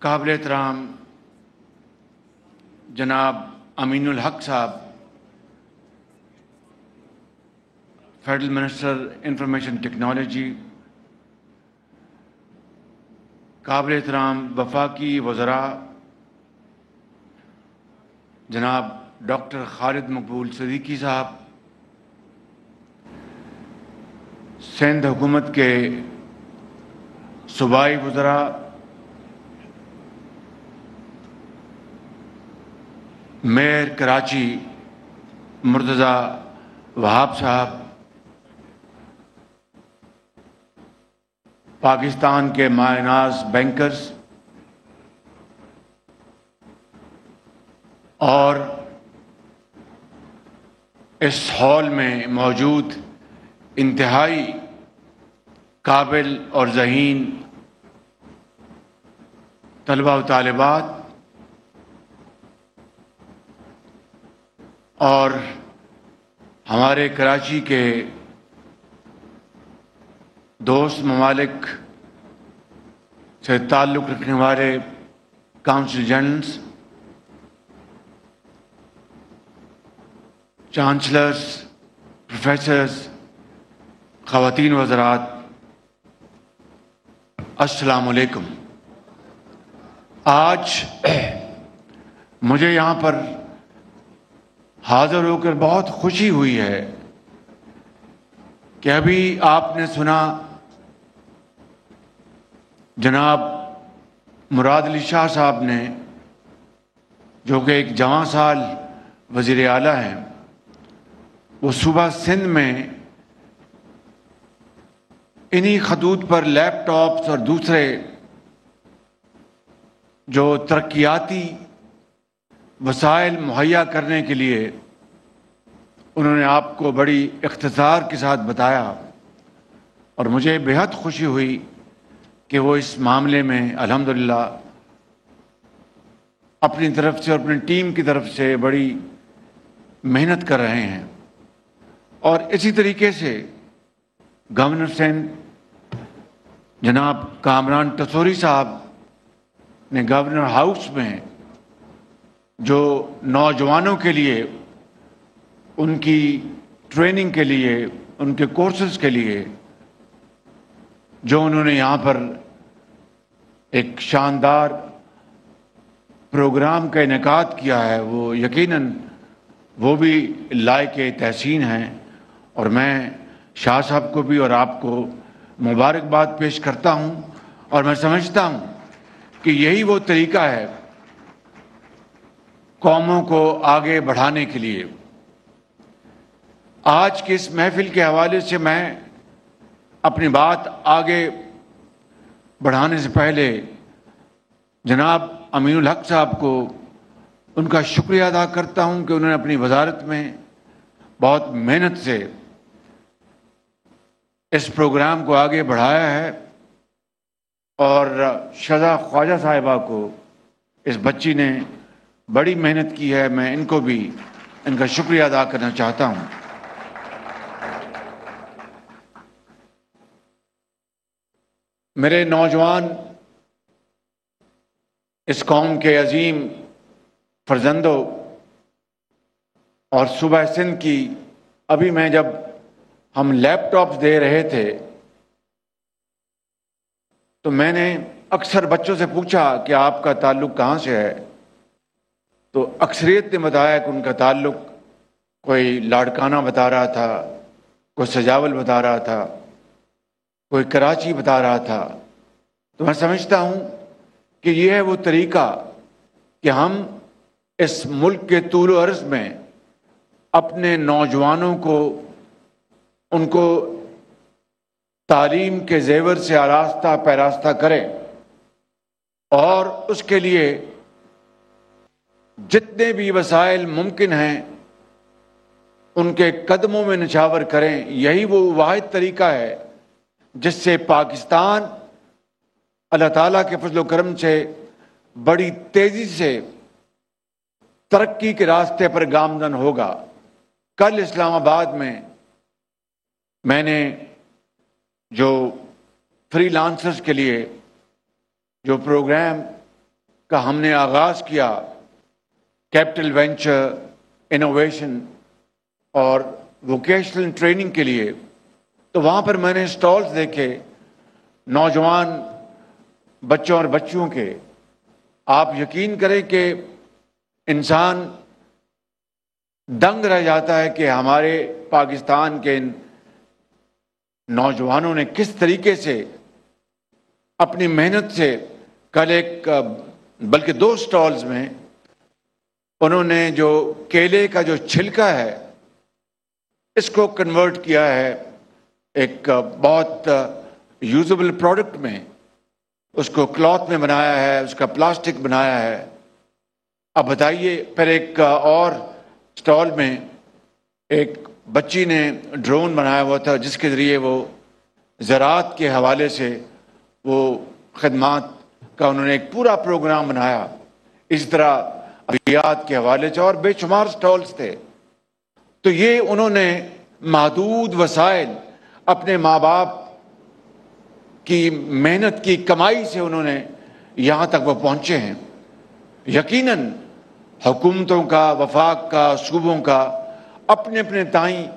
قابل احترام جناب امین الحق صاحب، فیڈرل منسٹر انفارمیشن ٹیکنالوجی، قابل احترام وفاقی وزراء جناب ڈاکٹر خالد مقبول صدیقی صاحب، سندھ حکومت کے صوبائی وزراء، میئر کراچی مرتضیٰ وہاب صاحب، پاکستان کے مایہ ناز بینکرز اور اس ہال میں موجود انتہائی قابل اور ذہین طلباء و طالبات اور ہمارے کراچی کے دوست ممالک سے تعلق رکھنے والے کونسل جنرلز، چانسلرز، پروفیسرز، خواتین و حضرات، السلام علیکم۔ آج مجھے یہاں پر حاضر ہو کر بہت خوشی ہوئی ہے کہ ابھی آپ نے سنا جناب مراد علی شاہ صاحب نے، جو کہ ایک جوان سال وزیر اعلیٰ ہیں، وہ صوبہ سندھ میں انہی خطوط پر لیپ ٹاپس اور دوسرے جو ترقیاتی وسائل مہیا کرنے کے لیے انہوں نے آپ کو بڑی اختصار کے ساتھ بتایا، اور مجھے بہت خوشی ہوئی کہ وہ اس معاملے میں الحمدللہ اپنی طرف سے اور اپنی ٹیم کی طرف سے بڑی محنت کر رہے ہیں۔ اور اسی طریقے سے گورنر سندھ جناب کامران ٹسوری صاحب نے گورنر ہاؤس میں جو نوجوانوں کے لیے ان کی ٹریننگ کے لیے، ان کے کورسز کے لیے جو انہوں نے یہاں پر ایک شاندار پروگرام کا انعقاد کیا ہے، وہ یقیناً وہ بھی لائق تحسین ہیں، اور میں شاہ صاحب کو بھی اور آپ کو مبارکباد پیش کرتا ہوں، اور میں سمجھتا ہوں کہ یہی وہ طریقہ ہے قوموں کو آگے بڑھانے کے لیے۔ آج کی اس محفل کے حوالے سے میں اپنی بات آگے بڑھانے سے پہلے جناب امین الحق صاحب کو ان کا شکریہ ادا کرتا ہوں کہ انہوں نے اپنی وزارت میں بہت محنت سے اس پروگرام کو آگے بڑھایا ہے، اور شذا خواجہ صاحبہ کو، اس بچی نے بڑی محنت کی ہے، میں ان کو بھی ان کا شکریہ ادا کرنا چاہتا ہوں۔ میرے نوجوان اس قوم کے عظیم فرزندوں اور صوبہ سندھ کی، ابھی میں جب ہم لیپ ٹاپس دے رہے تھے تو میں نے اکثر بچوں سے پوچھا کہ آپ کا تعلق کہاں سے ہے، تو اکثریت نے بتایا کہ ان کا تعلق کوئی لاڑکانہ بتا رہا تھا، کوئی سجاول بتا رہا تھا، کوئی کراچی بتا رہا تھا۔ تو میں سمجھتا ہوں کہ یہ ہے وہ طریقہ کہ ہم اس ملک کے طول و عرض میں اپنے نوجوانوں کو، ان کو تعلیم کے زیور سے آراستہ پیراستہ کریں، اور اس کے لیے جتنے بھی وسائل ممکن ہیں ان کے قدموں میں نچھاور کریں۔ یہی وہ واحد طریقہ ہے جس سے پاکستان اللہ تعالیٰ کے فضل و کرم سے بڑی تیزی سے ترقی کے راستے پر گامزن ہوگا۔ کل اسلام آباد میں نے جو فری لانسرز کے لیے جو پروگرام کا ہم نے آغاز کیا کیپٹل وینچر انوویشن اور ووکیشنل ٹریننگ کے لیے، تو وہاں پر میں نے سٹالز دیکھے نوجوان بچوں اور بچیوں کے. آپ یقین کریں کہ انسان دنگ رہ جاتا ہے کہ ہمارے پاکستان کے نوجوانوں نے کس طریقے سے اپنی محنت سے کل ایک بلکہ 2 سٹالز میں انہوں نے جو کیلے کا جو چھلکا ہے اس کو کنورٹ کیا ہے ایک بہت یوزبل پروڈکٹ میں، اس کو کلاتھ میں بنایا ہے، اس کا پلاسٹک بنایا ہے. اب بتائیے. پھر ایک اور سٹال میں ایک بچی نے ڈرون بنایا ہوا تھا جس کے ذریعے وہ زراعت کے حوالے سے وہ خدمات کا انہوں نے ایک پورا پروگرام بنایا. اس طرح ادویات کے حوالے سے اور بے شمار سٹالز تھے. تو یہ انہوں نے محدود وسائل اپنے ماں باپ کی محنت کی کمائی سے انہوں نے یہاں تک وہ پہنچے ہیں. یقیناً حکومتوں کا، وفاق کا، صوبوں کا اپنے اپنے تئیں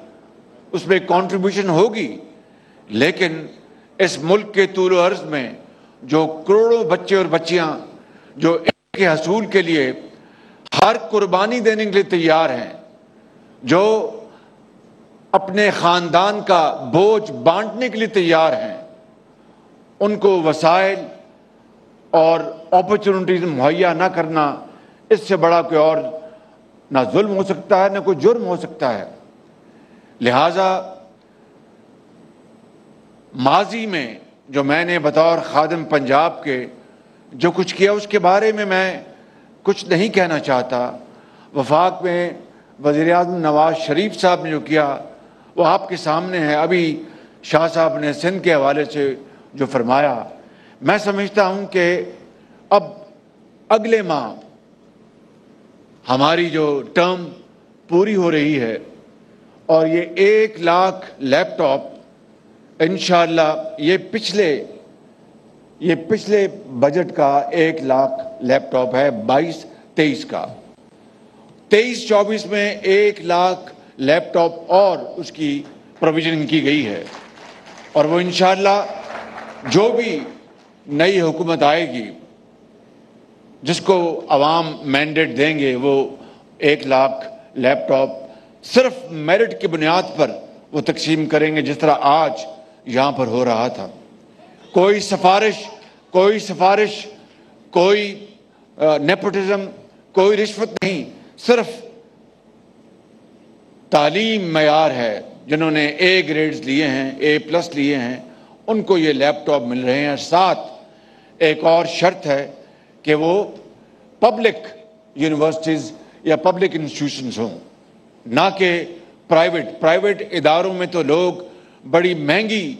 اس میں کنٹریبیوشن ہوگی، لیکن اس ملک کے طول و عرض میں جو کروڑوں بچے اور بچیاں جو ان کے حصول کے لیے ہر قربانی دینے کے لیے تیار ہیں، جو اپنے خاندان کا بوجھ بانٹنے کے لیے تیار ہیں، ان کو وسائل اور اپرچونٹیز مہیا نہ کرنا، اس سے بڑا کوئی اور نہ ظلم ہو سکتا ہے نہ کوئی جرم ہو سکتا ہے. لہٰذا ماضی میں جو میں نے بطور خادم پنجاب کے جو کچھ کیا اس کے بارے میں کچھ نہیں کہنا چاہتا. وفاق میں وزیر اعظم نواز شریف صاحب نے جو کیا وہ آپ کے سامنے ہے. ابھی شاہ صاحب نے سندھ کے حوالے سے جو فرمایا، میں سمجھتا ہوں کہ اب اگلے ماہ ہماری جو ٹرم پوری ہو رہی ہے اور یہ 1 لاکھ لیپ ٹاپ انشاءاللہ یہ پچھلے بجٹ کا 1 لاکھ لیپ ٹاپ ہے 22-23 کا. 23-24 میں 1 لاکھ لیپ ٹاپ اور اس کی پروویژننگ کی گئی ہے، اور وہ انشاءاللہ جو بھی نئی حکومت آئے گی جس کو عوام مینڈیٹ دیں گے وہ 1 لاکھ لیپ ٹاپ صرف میرٹ کی بنیاد پر وہ تقسیم کریں گے، جس طرح آج یہاں پر ہو رہا تھا. کوئی سفارش، کوئی نیپوٹزم، کوئی رشوت نہیں، صرف تعلیم معیار ہے. جنہوں نے A گریڈز لیے ہیں، A+ لیے ہیں، ان کو یہ لیپ ٹاپ مل رہے ہیں. ساتھ ایک اور شرط ہے کہ وہ پبلک یونیورسٹیز یا پبلک انسٹیٹیوشنز ہوں، نہ کہ پرائیویٹ اداروں میں تو لوگ بڑی مہنگی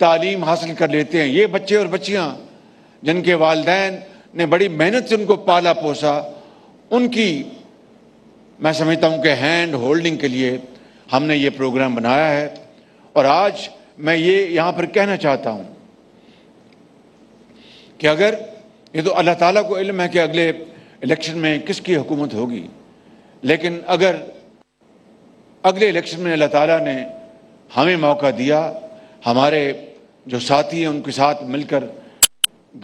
تعلیم حاصل کر لیتے ہیں. یہ بچے اور بچیاں جن کے والدین نے بڑی محنت سے ان کو پالا پوسا، ان کی میں سمجھتا ہوں کہ ہینڈ ہولڈنگ کے لیے ہم نے یہ پروگرام بنایا ہے. اور آج میں یہ یہاں پر کہنا چاہتا ہوں کہ اگر یہ تو اللہ تعالیٰ کو علم ہے کہ اگلے الیکشن میں کس کی حکومت ہوگی، لیکن اگر اگلے الیکشن میں اللہ تعالیٰ نے ہمیں موقع دیا، ہمارے جو ساتھی ہیں ان کے ساتھ مل کر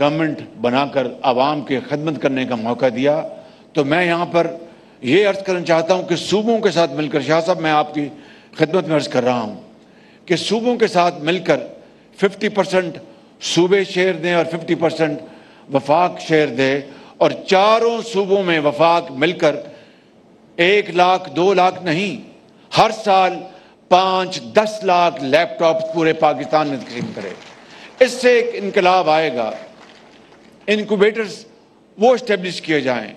گورنمنٹ بنا کر عوام کی خدمت کرنے کا موقع دیا، تو میں یہاں پر یہ عرض کرنا چاہتا ہوں کہ صوبوں کے ساتھ مل کر، شاہ صاحب میں آپ کی خدمت میں عرض کر رہا ہوں کہ صوبوں کے ساتھ مل کر 50% صوبے شیئر دیں اور 50% وفاق شیئر دے، اور چاروں صوبوں میں وفاق مل کر 1 لاکھ 2 لاکھ نہیں، ہر سال 5-10 لاکھ لیپ ٹاپ پورے پاکستان میں تقسیم کرے. اس سے ایک انقلاب آئے گا. انکوبیٹرز وہ اسٹیبلش کیے جائیں،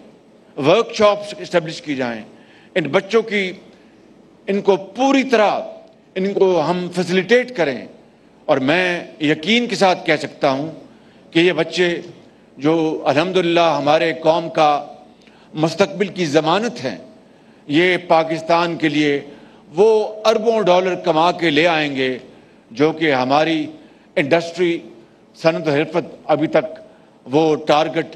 ورک شاپس اسٹیبلش کی جائیں، ان بچوں کی ان کو پوری طرح ان کو ہم فیسیلیٹیٹ کریں. اور میں یقین کے ساتھ کہہ سکتا ہوں کہ یہ بچے جو الحمدللہ ہمارے قوم کا مستقبل کی ضمانت ہیں، یہ پاکستان کے لیے وہ اربوں ڈالر کما کے لے آئیں گے جو کہ ہماری انڈسٹری، صنعت و حرفت ابھی تک وہ ٹارگٹ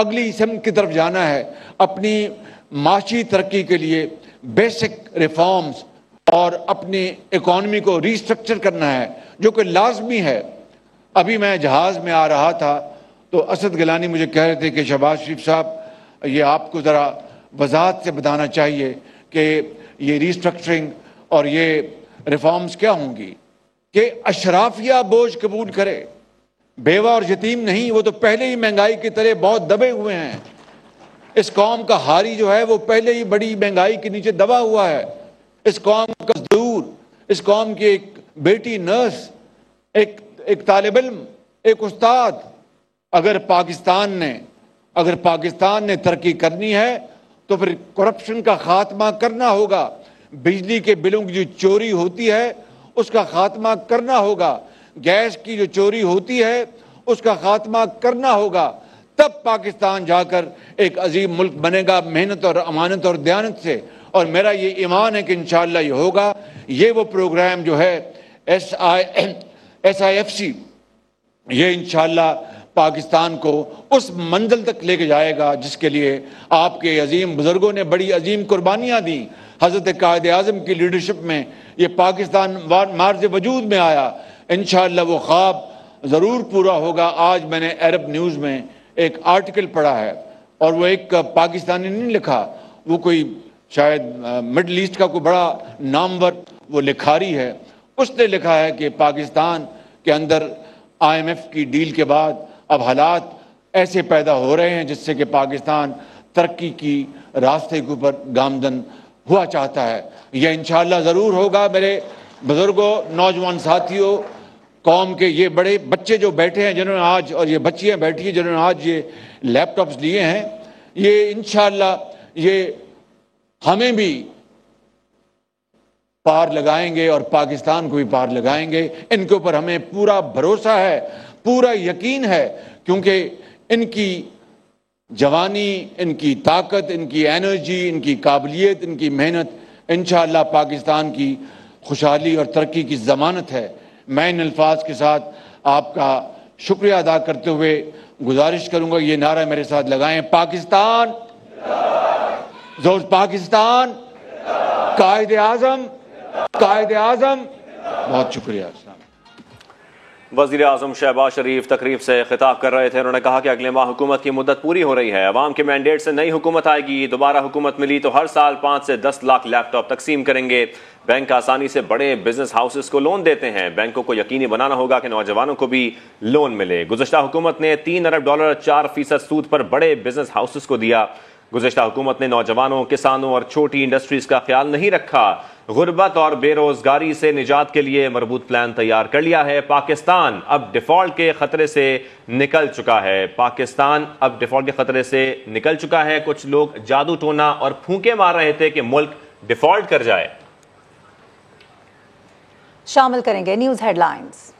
اگلی سمت کی طرف جانا ہے، اپنی معاشی ترقی کے لیے بیسک ریفارمز اور اپنی اکانومی کو ریسٹرکچر کرنا ہے، جو کہ لازمی ہے۔ ابھی میں جہاز میں آ رہا تھا تو اسد گیلانی مجھے کہہ رہے تھے کہ شہباز شریف صاحب یہ آپ کو ذرا وضاحت سے بتانا چاہیے کہ یہ ریسٹرکچرنگ اور یہ ریفارمز کیا ہوں گی کہ اشرافیہ بوجھ قبول کرے، بیوہ اور یتیم نہیں، وہ تو پہلے ہی مہنگائی کے تلے بہت دبے ہوئے ہیں۔ اس قوم کا حاری جو ہے وہ پہلے ہی بڑی مہنگائی کے نیچے دبا ہوا ہے۔ اس قوم کا مزدور، اس قوم کی ایک بیٹی نرس، ایک طالب علم، ایک استاد، اگر پاکستان نے ترقی کرنی ہے تو پھر کرپشن کا خاتمہ کرنا ہوگا، بجلی کے بلوں کی جو چوری ہوتی ہے اس کا خاتمہ کرنا ہوگا، گیس کی جو چوری ہوتی ہے اس کا خاتمہ کرنا ہوگا، تب پاکستان جا کر ایک عظیم ملک بنے گا، محنت اور امانت اور دیانت سے۔ اور میرا یہ ایمان ہے کہ انشاءاللہ یہ ہوگا۔ یہ وہ پروگرام جو ہے SIFC، یہ انشاءاللہ پاکستان کو اس منزل تک لے کے جائے گا جس کے لیے آپ کے عظیم بزرگوں نے بڑی عظیم قربانیاں دیں۔ حضرت قائد اعظم کی لیڈرشپ میں یہ پاکستان مارز وجود میں آیا، انشاءاللہ وہ خواب ضرور پورا ہوگا۔ آج میں نے عرب نیوز میں ایک آرٹیکل پڑھا ہے، اور وہ ایک پاکستانی نہیں لکھا، وہ کوئی شاید مڈل ایسٹ کا کوئی بڑا نامور وہ لکھاری ہے، اس نے لکھا ہے کہ پاکستان کے اندر IMF کی ڈیل کے بعد اب حالات ایسے پیدا ہو رہے ہیں جس سے کہ پاکستان ترقی کی راستے کے اوپر گامزن ہوا چاہتا ہے۔ یہ انشاءاللہ ضرور ہوگا۔ میرے بزرگوں، نوجوان ساتھیوں، قوم کے یہ بڑے بچے جو بیٹھے ہیں جنہوں نے آج، اور یہ بچیاں بیٹھی ہیں جنہوں نے آج یہ لیپ ٹاپس لیے ہیں، یہ انشاءاللہ یہ ہمیں بھی پار لگائیں گے اور پاکستان کو بھی پار لگائیں گے۔ ان کے اوپر ہمیں پورا بھروسہ ہے، پورا یقین ہے، کیونکہ ان کی جوانی، ان کی طاقت، ان کی انرجی، ان کی قابلیت، ان کی محنت انشاءاللہ پاکستان کی خوشحالی اور ترقی کی ضمانت ہے۔ میں ان الفاظ کے ساتھ آپ کا شکریہ ادا کرتے ہوئے گزارش کروں گا یہ نعرہ میرے ساتھ لگائیں: پاکستان زور، پاکستان، قائد اعظم، قائد اعظم۔ بہت شکریہ۔ وزیر اعظم شہباز شریف تقریب سے خطاب کر رہے تھے۔ انہوں نے کہا کہ اگلے ماہ حکومت کی مدت پوری ہو رہی ہے، عوام کے مینڈیٹ سے نئی حکومت آئے گی، دوبارہ حکومت ملی تو ہر سال 5 سے 10 لاکھ لیپ ٹاپ تقسیم کریں گے۔ بینک آسانی سے بڑے بزنس ہاؤسز کو لون دیتے ہیں، بینکوں کو یقینی بنانا ہوگا کہ نوجوانوں کو بھی لون ملے۔ گزشتہ حکومت نے $3 ارب 4% سود پر بڑے بزنس ہاؤسز کو دیا۔ گزشتہ حکومت نے نوجوانوں، کسانوں اور چھوٹی انڈسٹریز کا خیال نہیں رکھا۔ غربت اور بے روزگاری سے نجات کے لیے مربوط پلان تیار کر لیا ہے۔ پاکستان اب ڈیفالٹ کے خطرے سے نکل چکا ہے۔ پاکستان اب ڈیفالٹ کے خطرے سے نکل چکا ہے۔ کچھ لوگ جادو ٹونا اور پھونکے مار رہے تھے کہ ملک ڈیفالٹ کر جائے۔ شامل کریں گے نیوز ہیڈ لائنز۔